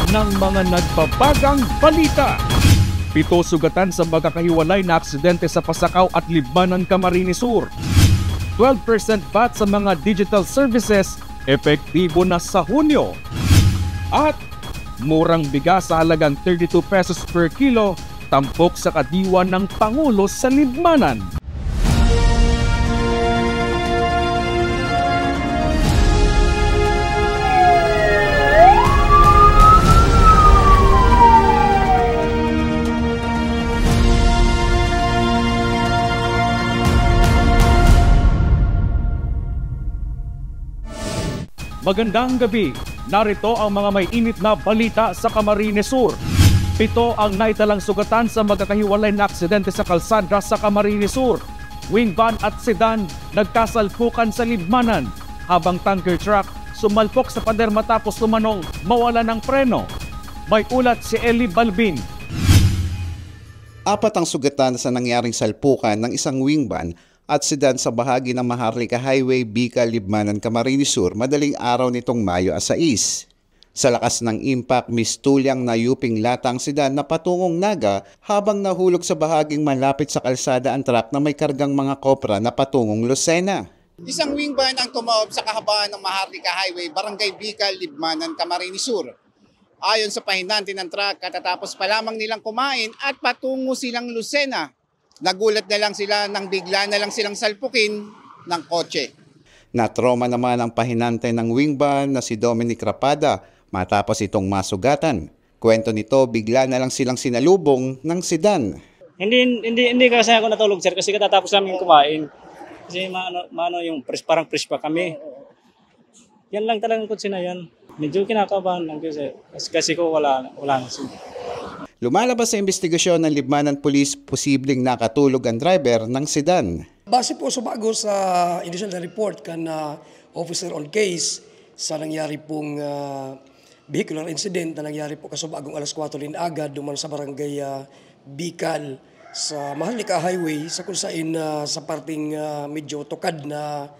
ng mga nagbabagang balita. 7 sugatan sa magkakahiwalay na aksidente sa Pasakaw at Libmanan, Camarines Sur. 12% VAT sa mga digital services, epektibo na sa Hunyo. At murang bigas sa halagang 32 pesos per kilo, tampok sa kadiwa ng Pangulo sa Libmanan. Magandang gabi, narito ang mga may init na balita sa Camarines Sur. 7 ang naitalang sugatan sa magkakahiwalay na aksidente sa kalsada sa Camarines Sur. Wing van at sedan nagkasalpukan sa Libmanan, habang tanker truck sumalpok sa pader matapos tumanong mawala ng preno. May ulat si Eli Balbin. 4 ang sugatan sa nangyaring salpukan ng isang wing van at sedan sa bahagi ng Maharlika Highway, Bicol, Libmanan, Camarines Sur madaling araw nitong Mayo 6. Sa lakas ng impact, mistulyang nayuping lata ang sedan na patungong Naga habang nahulog sa bahaging malapit sa kalsada ang truck na may kargang mga kopra na patungong Lucena. Isang wing van ang tumaob sa kahabaan ng Maharlika Highway, Barangay Bicol, Libmanan, Camarines Sur. Ayon sa pahinante ng truck, katatapos pa lamang nilang kumain at patungo silang Lucena. Nagulat na lang sila nang bigla na lang silang salpukin ng kotse. Natroma naman ang pahinante ng wing van na si Dominic Rapada matapos itong masugatan. Kwento nito, bigla na lang silang sinalubong ng sedan. Hindi kasi ako natulog, sir, kasi katatapos namin kumain. Kasi yung parang fresh pa kami. Yan lang talagang kotse na yan. Medyo kinakabahan lang kasi ko wala na siya. Lumalabas sa investigasyon ng Libmanan Police, posibleng nakatulog ang driver ng sedan. Base po sa bago sa initial na report kan officer on case sa nangyari pong vehicular incident na nangyari po kasubagong alas 4 din agad duman sa barangay Bicol sa Maharlika Highway sa kunsain sa parting medyo tukad na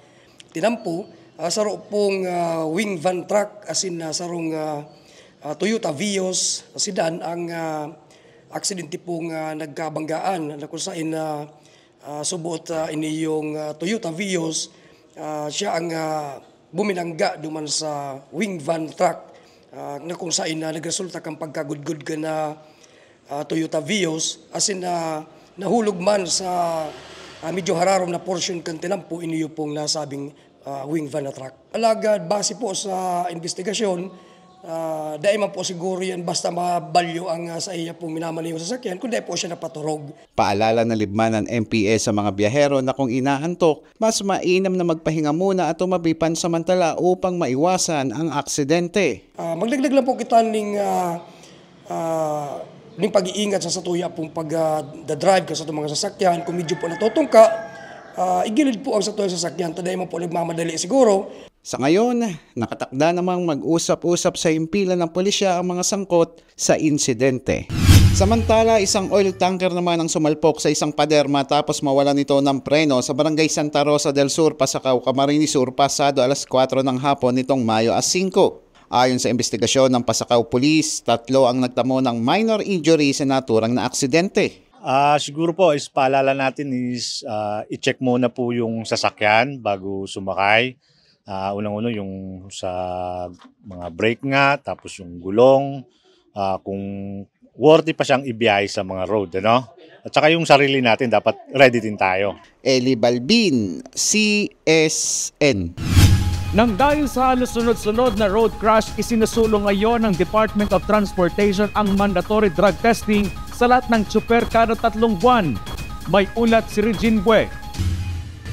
tinampo sa pong wing van truck asin sarong Toyota Vios sedan ang aksidente pong nagkabanggaan na kung saan subot iniyong Toyota Vios siya ang buminangga duman sa wing van truck na kung saan nagresulta kang pagkagudgud ka na Toyota Vios asin nahulog man sa medyo hararom na portion kan tinampo iniyo pong nasabing wing van na truck. Alagad base po sa investigasyon, dahil man po siguro yan basta mabalyo ang sa iya pong minamaniho sa sasakyan kundi po siya napaturog. Paalala ng Libmanan MPS sa mga biyahero na kung inaantok, mas mainam na magpahinga muna at tumabi pansamantala upang maiwasan ang aksidente. Magdagdag lang po kita ng pag-iingat sa satuya pong pag-drive ka sa mga sasakyan. Kung medyo po natutungka, igilid po ang satuya sa sasakyan. Taday mo po nagmamadali siguro. Sa ngayon, nakatakda namang mag-usap-usap sa himpilan ng pulisya ang mga sangkot sa insidente. Samantala, isang oil tanker naman ang sumalpok sa isang pader matapos mawalan nito ng preno sa Barangay Santa Rosa del Sur, Pasakaw, Camarines Sur, pasado alas 4 ng hapon nitong Mayo 5. Ayon sa investigasyon ng Pasakaw Police, 3 ang nagtamo ng minor injury sa naturang na aksidente. Siguro po is paalala natin is i-check muna po yung sasakyan bago sumakay. Unang-uno yung sa mga brake nga, tapos yung gulong, kung worthy pa siyang ibiyahe sa mga road, ano? At saka yung sarili natin, dapat ready din tayo. Eli Balbin, CSN. Nang dahil sa halos sunod-sunod na road crash, isinusulong ngayon ng Department of Transportation ang mandatory drug testing sa lahat ng tsuper kada 3 buwan. May ulat si Regine Bue.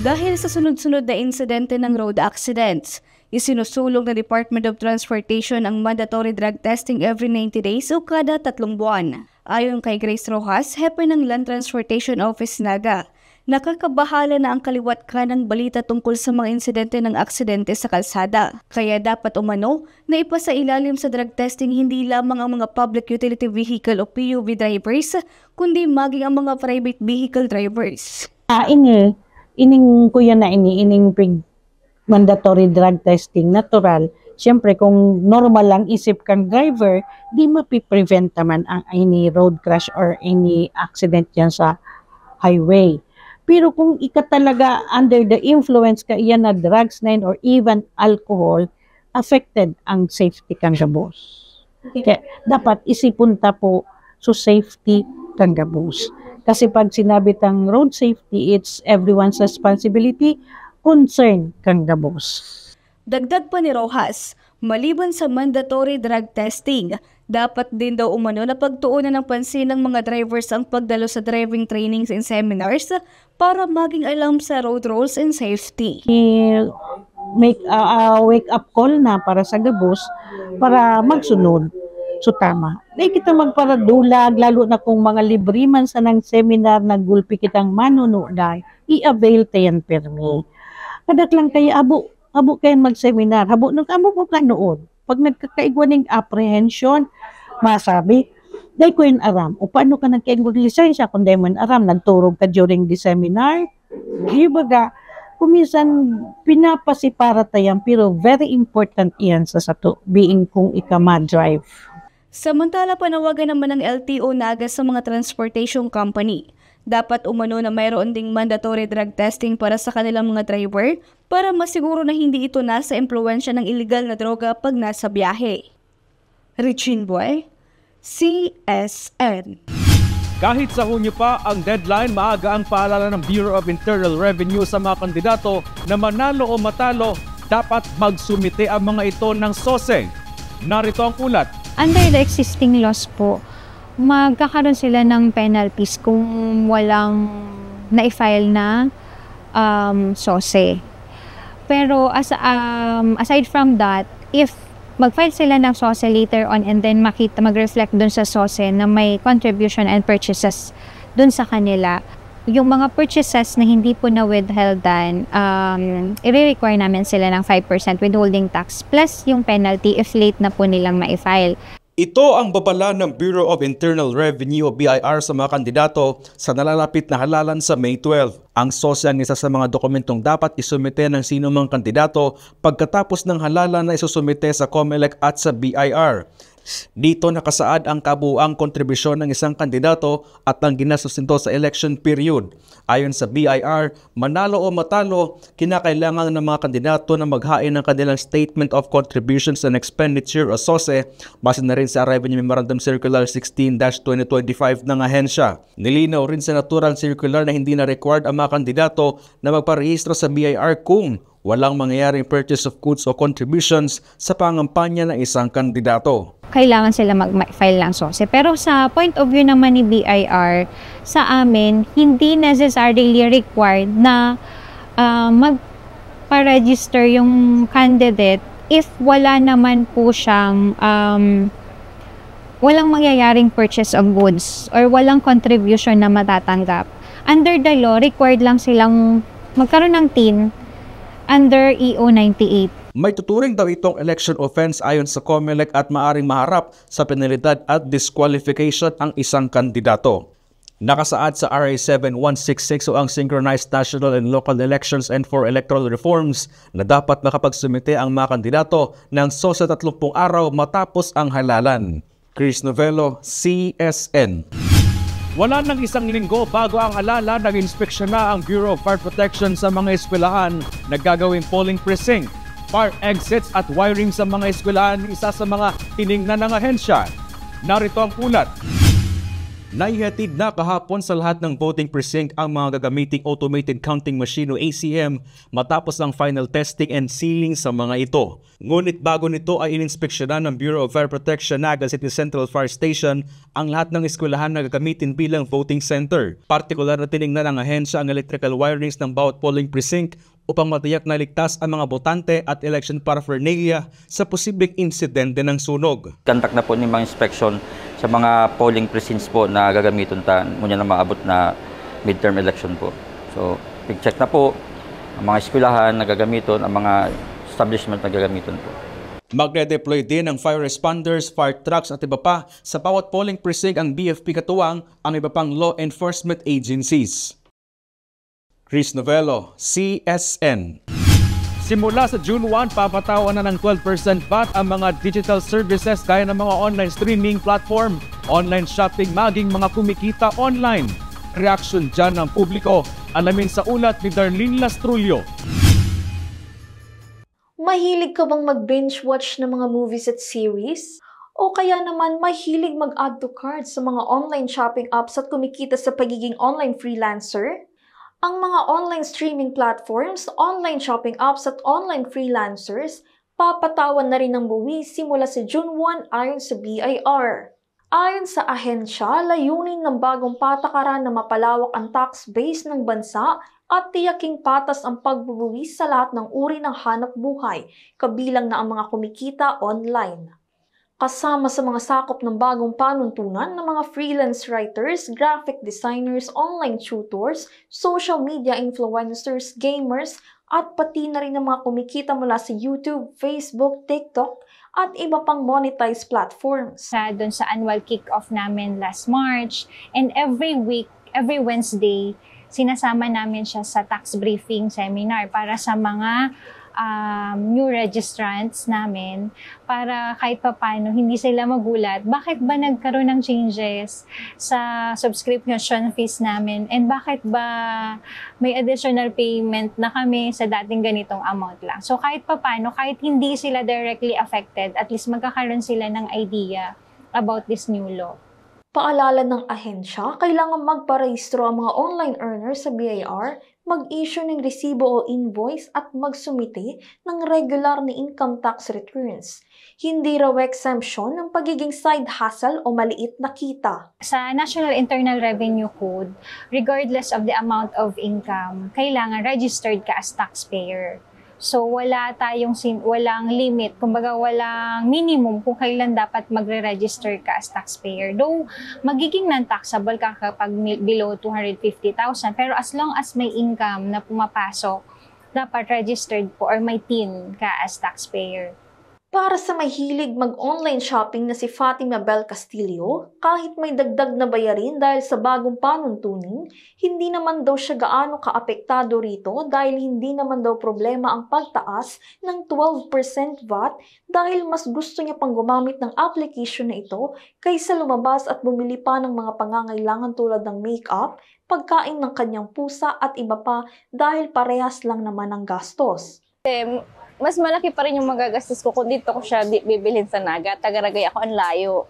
Dahil sa sunod-sunod na insidente ng road accidents, isinusulong ng Department of Transportation ang mandatory drug testing every 90 days o kada 3 buwan. Ayon kay Grace Rojas, hepe ng Land Transportation Office Naga, nakakabahala na ang kaliwat kanang balita tungkol sa mga insidente ng aksidente sa kalsada. Kaya dapat umano na ipasa ilalim sa drug testing hindi lamang ang mga public utility vehicle o PUV drivers, kundi maging ang mga private vehicle drivers. Ining kuya na ining mandatory drug testing natural Siyempre, kung normal lang isip kang driver, di mapiprevent naman ang any road crash or any accident yan sa highway. Pero kung ika talaga under the influence ka iyan na drugs na yun or even alcohol, affected ang safety kang gabos. Kaya dapat isipunta po so safety kang gabos. Kasi pag sinabi tang road safety, it's everyone's responsibility, concern kang gabos. Dagdag pa ni Rojas, maliban sa mandatory drug testing, dapat din daw umano na pagtuunan ng pansin ng mga drivers ang pagdalo sa driving trainings and seminars para maging alam sa road rules and safety. Make a wake-up call na para sa gabos para magsunod. So tama. Dahil kita magparadulag, lalo na kung mga libre man sa ng seminar na gulpi kitang manunood, i-avail tayan permi. Kadak lang kayo, abo kayo mag-seminar, abo mo ka noon. Pag nagkakaigwa ng apprehension, masabi, dahil ko yung aram. O paano ka nagkaigwa ng lisensya kung dahil mo yung aram, nagturog ka during the seminar? Ibaga, kumisan pinapasipara tayan, pero very important iyan sa sato, being kung ika ma-drive. Samantala, panawagan naman ng LTO Naga sa mga transportation company. Dapat umano na mayroon ding mandatory drug testing para sa kanilang mga driver para masiguro na hindi ito nasa impluwensya ng illegal na droga pag nasa biyahe. Richin Boy, CSN. Kahit sa Hunyo pa ang deadline, maaga ang paalala ng Bureau of Internal Revenue sa mga kandidato na manalo o matalo, dapat magsumite ang mga ito ng SOSE. Narito ang ulat. Under the existing laws po, magkakaroon sila ng penalties kung walang na-file na SOSE. Pero aside from that, if mag-file sila ng SOSE later on and then mag-reflect dun sa SOSE na may contribution and purchases dun sa kanila, yung mga purchases na hindi po na-withholdan, i-require namin sila ng 5% withholding tax plus yung penalty if late na po nilang ma-file. Ito ang babala ng Bureau of Internal Revenue o BIR sa mga kandidato sa nalalapit na halalan sa May 12. Ang SOSE ang isa sa mga dokumentong dapat isumite ng sino mang kandidato pagkatapos ng halalan na isusumite sa COMELEC at sa BIR. Dito nakasaad ang kabuuang kontribusyon ng isang kandidato at ang ginastos nito sa election period. Ayon sa BIR, manalo o matalo, kinakailangan ng mga kandidato na maghain ng kanilang Statement of Contributions and Expenditure o SOSE base na rin sa Revenue Memorandum Circular 16-2025 ng ahensya. Nilinaw rin sa Natural Circular na hindi na required ang mga kandidato na magparehistro sa BIR kung walang mangyayaring purchase of goods o contributions sa pangampanya ng isang kandidato. Kailangan sila mag-file ng SOSE. Pero sa point of view naman ni BIR, sa amin, hindi necessarily required na magpa-register yung candidate if wala naman po siyang walang mangyayaring purchase of goods or walang contribution na matatanggap. Under the law, required lang silang magkaroon ng TIN under EO 98. May tuturing daw itong election offense ayon sa COMELEC at maaring maharap sa penalidad at disqualification ang isang kandidato. Nakasaad sa RA 7166 o ang Synchronized National and Local Elections and for Electoral Reforms na dapat makapagsumite ang mga kandidato ng SOSE 30 araw matapos ang halalan. Chris Novello, CSN. Wala nang isang linggo bago ang halalan, nag-inspeksyon na ang Bureau of Fire Protection sa mga eskwelahan na gagawing polling precinct, fire exits at wiring sa mga eskwelahan, isa sa mga tiningnan ng ahensya. Narito ang ulat. Naihatid na kahapon sa lahat ng voting precinct ang mga gagamiting automated counting machine o ACM matapos ang final testing and sealing sa mga ito. Ngunit bago nito ay ininspeksyonan ng Bureau of Fire Protection Naga City Central Fire Station ang lahat ng eskwelahan na gagamitin bilang voting center. Partikular na tiningnan ng ahensya ang electrical wirings ng bawat polling precinct upang matiyak na ligtas ang mga botante at election paraphernalia sa posibleng insidente ng sunog. Contact na po ng mga inspection sa mga polling precincts po na gagamitin muna na maabot na midterm election po. So, check na po ang mga eskwelahan na gagamitin, ang mga establishment na gagamitin po. Magre-deploy din ng fire responders, fire trucks at iba pa sa bawat polling precinct ang BFP katuwang ang iba pang law enforcement agencies. Chris Novello, CSN. Simula sa June 1, papatawan na ng 12% VAT ang mga digital services gaya ng mga online streaming platform, online shopping, maging mga kumikita online. Reaksyon dyan ng publiko. Alamin sa ulat ni Darlene Lastrullo. Mahilig ka bang mag-binge watch ng mga movies at series? O kaya naman mahilig mag-add to cart sa mga online shopping apps at kumikita sa pagiging online freelancer? Ang mga online streaming platforms, online shopping apps at online freelancers, papatawan na rin ng buwis simula sa June 1 ayon sa BIR. Ayon sa ahensya, layunin ng bagong patakaran na mapalawak ang tax base ng bansa at tiyaking patas ang pagbubuwis sa lahat ng uri ng hanap buhay, kabilang na ang mga kumikita online. Kasama sa mga sakop ng bagong panuntunan ng mga freelance writers, graphic designers, online tutors, social media influencers, gamers, at pati na rin ng mga kumikita mula sa YouTube, Facebook, TikTok, at iba pang monetized platforms. Doon sa annual kick-off namin last March, and every week, every Wednesday, sinasama namin siya sa tax briefing seminar para sa mga new registrants namin para kahit papaano hindi sila magulat. Bakit ba nagkaroon ng changes sa subscription fees namin and bakit ba may additional payment na kami sa dating ganitong amount lang. So kahit papaano, kahit hindi sila directly affected, at least magkakaroon sila ng idea about this new law. Paalala ng ahensya, kailangan magparehistro ang mga online earners sa BIR, mag-issue ng resibo o invoice at magsumite ng regular na income tax returns. Hindi raw exemption ng pagiging side hustle o maliit na kita. Sa National Internal Revenue Code, regardless of the amount of income, kailangan registered ka as taxpayer. So walang limit, kumbaga walang minimum kung kailan dapat magre-register ka as taxpayer. Though magiging non-taxable ka kapag below 250,000, pero as long as may income na pumapasok, dapat registered po or may TIN ka as taxpayer. Para sa may hilig mag-online shopping na si Fatima Bel Castillo, kahit may dagdag na bayarin dahil sa bagong panuntunin, hindi naman daw siya gaano kaapektado rito dahil hindi naman daw problema ang pagtaas ng 12% VAT dahil mas gusto niya pang gumamit ng application na ito kaysa lumabas at bumili pa ng mga pangangailangan tulad ng make-up, pagkain ng kanyang pusa at iba pa dahil parehas lang naman ang gastos. Mas malaki pa rin yung magagastos ko kung dito ko siya bibilhin sa Naga. Tagaragay ako ang layo.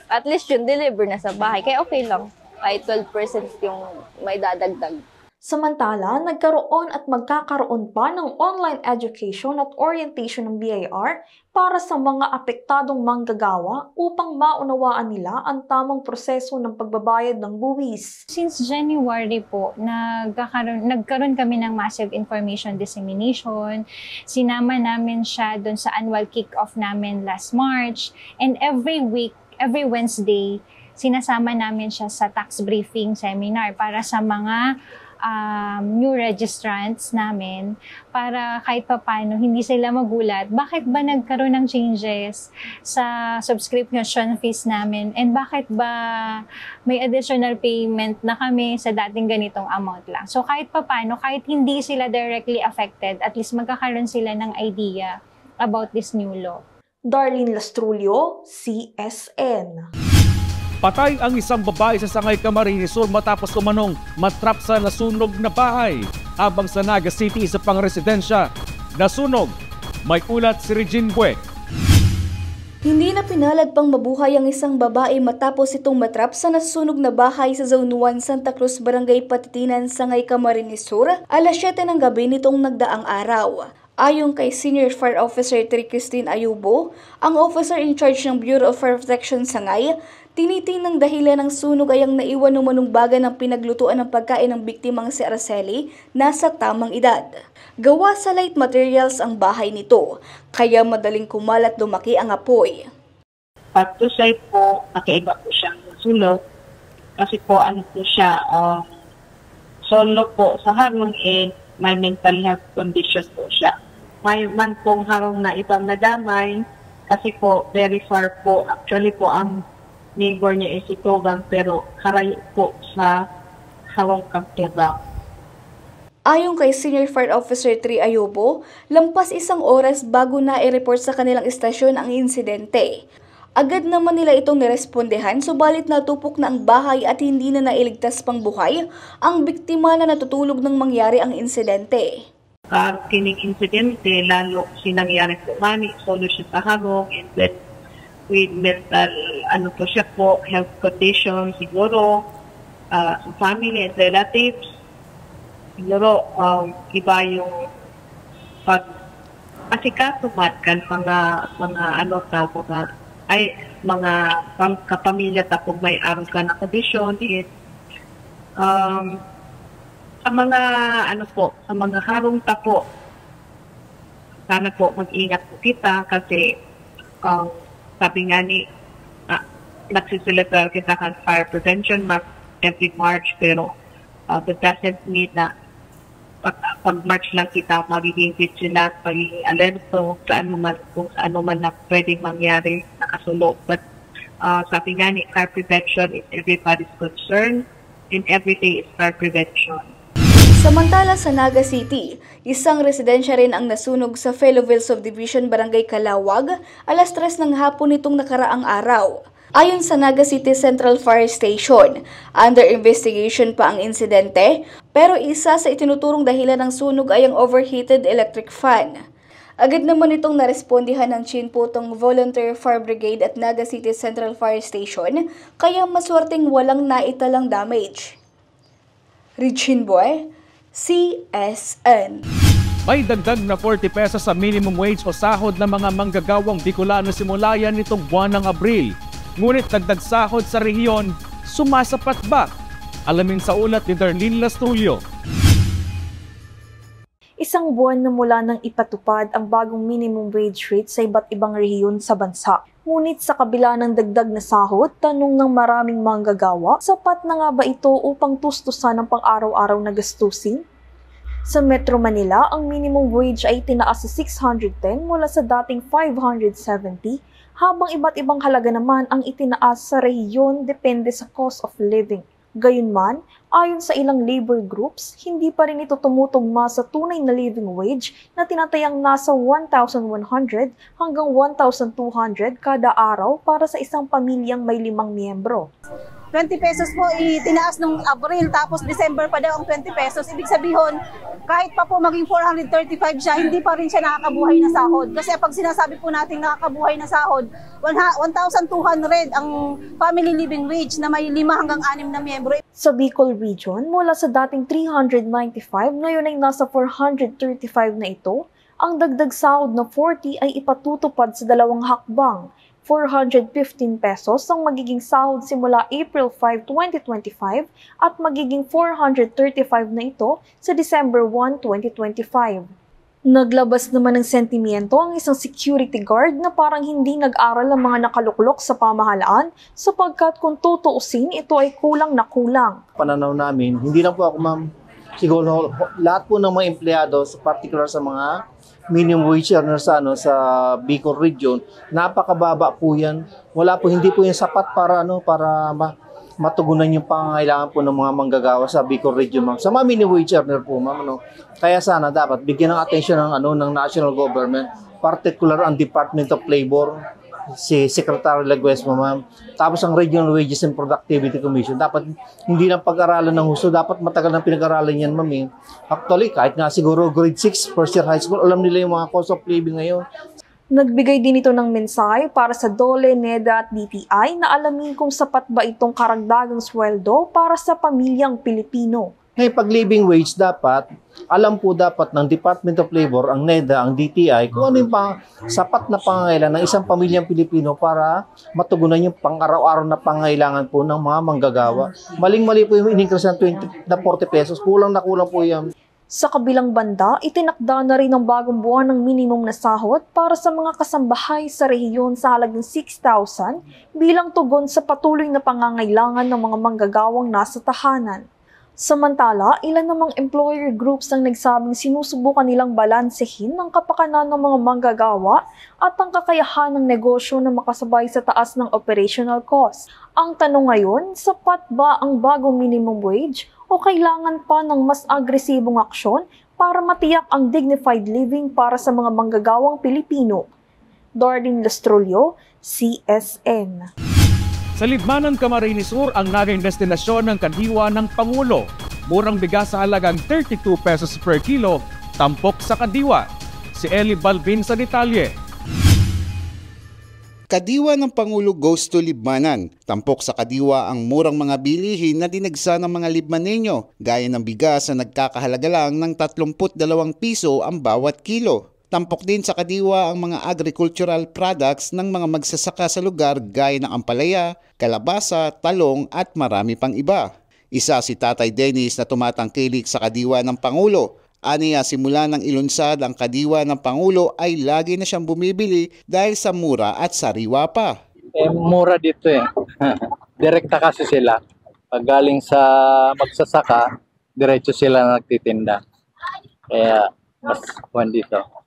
At least yun, deliver na sa bahay. Kaya okay lang. Ay 12% yung may dadagdag. Samantala, nagkaroon at magkakaroon pa ng online education at orientation ng BIR para sa mga apektadong manggagawa upang maunawaan nila ang tamang proseso ng pagbabayad ng buwis. Since January po, nagkaroon kami ng massive information dissemination. Sinama namin siya doon sa annual kick-off namin last March. And every week, every Wednesday, sinasama namin siya sa tax briefing seminar para sa mga new registrants namin para kahit papaano hindi sila magulat. Bakit ba nagkaroon ng changes sa subscription fees namin and bakit ba may additional payment na kami sa dating ganitong amount lang. So kahit papaano, kahit hindi sila directly affected, at least magkakaroon sila ng idea about this new law. Darlene Lastrullo, CSN. Patay ang isang babae sa Sangay Camarines Sur matapos umanong matrap sa nasunog na bahay. Habang sa Naga City, isa pang residensya nasunog. May ulat si Regine Bue. Hindi na pinalad pang mabuhay ang isang babae matapos itong matrap sa nasunog na bahay sa Zone 1 Santa Cruz, Barangay Patitinan, Sangay Camarines Sur, alas 7 ng gabi nitong nagdaang araw. Ayon kay Senior Fire Officer Christine Ayubo, ang officer in charge ng Bureau of Fire Protection Sangay, tinitingnan dahilan ng sunog ay ang naiwan umanong baga ng pinaglutuan ng pagkain ng biktimang si Araceli nasa tamang edad. Gawa sa light materials ang bahay nito, kaya madaling kumalat lumaki ang apoy. Pagtusay po, nakaiba po siyang sulok kasi po ano po siya, solo po sa harong may mental health condition po siya. May man pong harong na ibang nadamay kasi po very far po. Actually po ang neighbor niya is Itogang pero karayo po sa harong Kaptibak. Ayon kay Senior Fire Officer 3 Ayobo, lampas 1 oras bago na i-report sa kanilang istasyon ang insidente. Agad naman nila itong nirespondehan, subalit natupok na ang bahay at hindi na nailigtas pang buhay ang biktima na natutulog nang mangyari ang insidente. Kining insidente, lalo sinangyari po mani, solo siya tahagong, and then with mental, po siya po, health condition, siguro, family and relatives, siguro, iba yung pag-asikaso matkan, mga kapamilya tapos may araw ka na kondisyon, sa mga sa mga harong tapo, sana po mag-ingat po kita kasi sabi nga ni nagsisilita kita kan fire prevention month every March, pero that doesn't mean na pag-March lang kita magiging vigilant, magiging alerto kung ano man na pwedeng mangyari nakasulot. But sabi nga ni, fire prevention is everybody's concern and every day is fire prevention. Samantala sa Naga City, isang residensya rin ang nasunog sa Felloville Subdivision, Barangay Calawag, alas 3 ng hapon nitong nakaraang araw. Ayon sa Naga City Central Fire Station, under investigation pa ang insidente, pero isa sa itinuturong dahilan ng sunog ay ang overheated electric fan. Agad naman itong narespondihan ng Chinputong Volunteer Fire Brigade at Naga City Central Fire Station, kaya maswerteng walang naitalang damage. Richin Boy, CSN. May dagdag na 40 pesos sa minimum wage o sahod ng mga manggagawang Bicolano simula yan nitong buwan ng Abril. Ngunit dagdag sahod sa rehiyon, sumasapat ba? Alamin sa ulat ni Darlene Lastrulio. Isang buwan na mula nang ipatupad ang bagong minimum wage rate sa iba't ibang rehiyon sa bansa. Ngunit sa kabila ng dagdag na sahod, tanong ng maraming manggagawa, sapat na nga ba ito upang tustusan ang pang-araw-araw na gastusin? Sa Metro Manila, ang minimum wage ay tinaas sa 610 mula sa dating 570, habang iba't ibang halaga naman ang itinaas sa rehiyon depende sa cost of living. Gayunman, ayon sa ilang labor groups, hindi pa rin ito tumutugma sa tunay na living wage na tinatayang nasa 1,100 hanggang 1,200 kada araw para sa isang pamilyang may 5 miyembro. 20 pesos po itinaas nung Abril, tapos December pa daw ang 20 pesos. Ibig sabihin, kahit pa po maging 435 siya, hindi pa rin siya nakakabuhay na sahod. Kasi pag sinasabi po natin nakakabuhay na sahod, 1,200 ang family living wage na may 5 hanggang 6 na miyembro. Sa Bicol Region, mula sa dating 395, ngayon ay nasa 435 na ito. Ang dagdag sahod na 40 ay ipatutupad sa 2 hakbang. 415 pesos ang magiging sahod simula April 5, 2025 at magiging 435 na ito sa December 1, 2025. Naglabas naman ng sentimiento ang isang security guard na parang hindi nag-aral ang mga nakaluklok sa pamahalaan sapagkat kung tutuusin, ito ay kulang na kulang. Pananaw namin, hindi lang po ako ma'am, siguro lahat po ng mga empleyado, particular sa mga minimum wage earners sa Bicol Region, napakababa po yan. Hindi po yan sapat para matugunan yung pangangailangan po ng mga manggagawa sa Bicol Region, ma'am. Sa mga minimum wage earner po, ma'am, Kaya sana dapat bigyan ng attention ng national government, particular ang Department of Labor, si Secretary Laguesma, ma'am. Tapos ang Regional Wages and Productivity Commission, dapat hindi lang pag-aralan ng husto, dapat matagal ng pinag-aralan yan, ma'am. Actually, kahit nga siguro grade 6, first year high school, alam nila yung mga cost of living ngayon. Nagbigay din ito ng mensahe para sa DOLE, NEDA at DTI na alamin kung sapat ba itong karagdagang sweldo para sa pamilyang Pilipino. Ngayon, pag living wage dapat, alam po dapat ng Department of Labor, ang NEDA, ang DTI, kung ano yung sapat na pangangailangan ng isang pamilyang Pilipino para matugunan yung pang-araw-araw na pangangailangan po ng mga manggagawa. Maling-mali po yung in-increase ng 40 pesos, kulang na kulang po yan. Sa kabilang banda, itinakda na rin ang bagong buwan ng minimum na sahod para sa mga kasambahay sa rehiyon sa halagang 6,000 bilang tugon sa patuloy na pangangailangan ng mga manggagawang nasa tahanan. Samantala, ilan namang employer groups ang nagsabing sinusubukan nilang balansehin ng kapakanan ng mga manggagawa at ang kakayahan ng negosyo na makasabay sa taas ng operational cost. Ang tanong ngayon, sapat ba ang bagong minimum wage o kailangan pa ng mas agresibong aksyon para matiyak ang dignified living para sa mga manggagawang Pilipino? Darlene Lastrolio, CSN. Sa Libmanan, Camarines Sur ang naging destinasyon ng kadiwa ng Pangulo. Murang bigas sa halagang 32 pesos per kilo, tampok sa kadiwa. Si Eli Balvin sa detalye. Kadiwa ng Pangulo goes to Libmanan. Tampok sa kadiwa ang murang mga bilihin na dinagsa ng mga Libmanenyo, gaya ng bigas na nagkakahalaga lang ng 32 piso ang bawat kilo. Tampok din sa kadiwa ang mga agricultural products ng mga magsasaka sa lugar gaya ng ampalaya, kalabasa, talong at marami pang iba. Isa si Tatay Dennis na tumatangkilik sa kadiwa ng Pangulo. Aniya simula ng ilunsad ang kadiwa ng Pangulo ay lagi na siyang bumibili dahil sa mura at sariwa pa. Mura dito eh. Direkta kasi sila. Pag galing sa magsasaka, diretso sila nagtitinda. Kaya mas kuwan dito.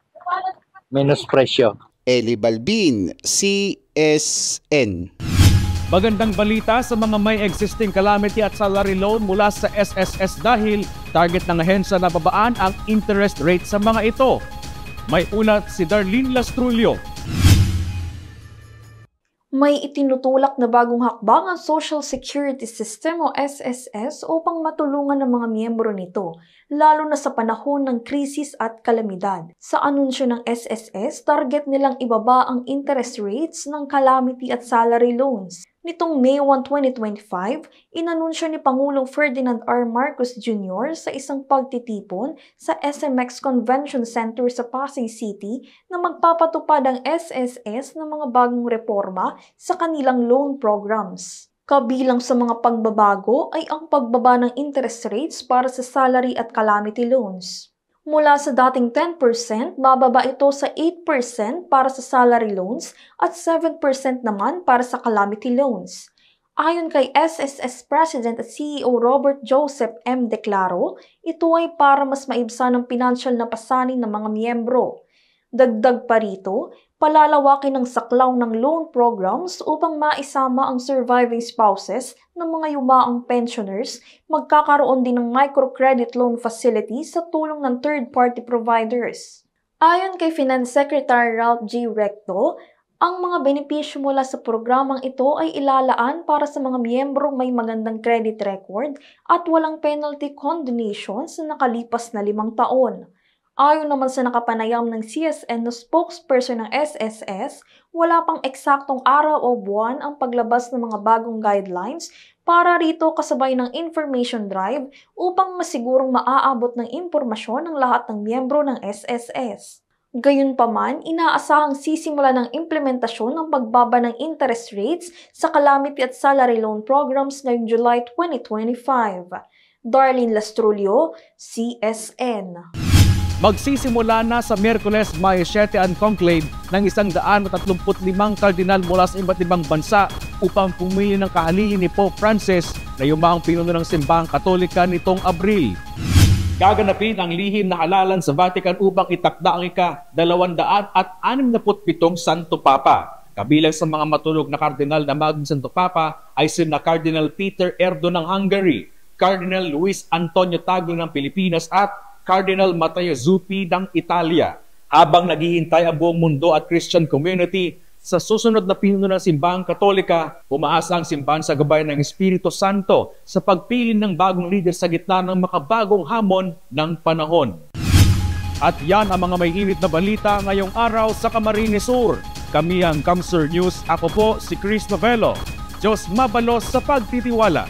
Minus presyo. Eli Balvin, CSN. Magandang balita sa mga may existing calamity at salary loan mula sa SSS dahil target ng ahensya na babaan ang interest rate sa mga ito. May ulat si Darlene Lastrolio. May itinutulak na bagong hakbang ang Social Security System o SSS upang matulungan ng mga miyembro nito, lalo na sa panahon ng krisis at kalamidad. Sa anunsyo ng SSS, target nilang ibaba ang interest rates ng calamity at salary loans. Nitong May 1, 2025, inanunsyo ni Pangulong Ferdinand R. Marcos Jr. sa isang pagtitipon sa SMX Convention Center sa Pasay City na magpapatupad ang SSS ng mga bagong reforma sa kanilang loan programs. Kabilang sa mga pagbabago ay ang pagbaba ng interest rates para sa salary at calamity loans. Mula sa dating 10%, bababa ito sa 8% para sa salary loans at 7% naman para sa calamity loans. Ayon kay SSS President at CEO Robert Joseph M. Declaro, ito ay para mas maibsan ang pinansyal na pasanin ng mga miyembro. Dagdag pa rito, palalawakin ng saklaw ng loan programs upang maisama ang surviving spouses ng mga yumaang pensioners, magkakaroon din ng microcredit loan facility sa tulong ng third-party providers. Ayon kay Finance Secretary Ralph G. Recto, ang mga benepisyo mula sa programang ito ay ilalaan para sa mga miyembrong may magandang credit record at walang penalty condonation sa nakalipas na 5 taon. Ayon naman sa nakapanayam ng CSN na spokesperson ng SSS, wala pang eksaktong araw o buwan ang paglabas ng mga bagong guidelines para rito kasabay ng information drive upang masigurong maaabot ng impormasyon ng lahat ng miyembro ng SSS. Gayunpaman, inaasahang sisimula ng implementasyon ng pagbaba ng interest rates sa calamity at salary loan programs ngayong July 2025. Darlene Lastrolio, CSN. Magsisimula na sa Miyerkules, May 7 ang conclave ng 135 kardinal mula sa iba't ibang bansa upang pumili ng kaalihin ni Pope Francis na yumaong pinuno ng simbahang Katolika nitong Abril. Gaganapin ang lihim na halalan sa Vatican upang itakda ang ika-267 Santo Papa. Kabilang sa mga matulog na kardinal na maging Santo Papa ay sina Cardinal Peter Erdo ng Hungary, Cardinal Luis Antonio Tagle ng Pilipinas at Cardinal Matteo Zuppi ng Italia. Habang naghihintay ang buong mundo at Christian community sa susunod na pinuno ng simbahang Katolika, umaasa ang simbahan sa gabay ng Espiritu Santo sa pagpili ng bagong leader sa gitna ng makabagong hamon ng panahon. At yan ang mga may init na balita ngayong araw sa Camarines Sur. Kami ang Kamsur News. Ako po si Chris Novello. Diyos mabalos sa pagtitiwala.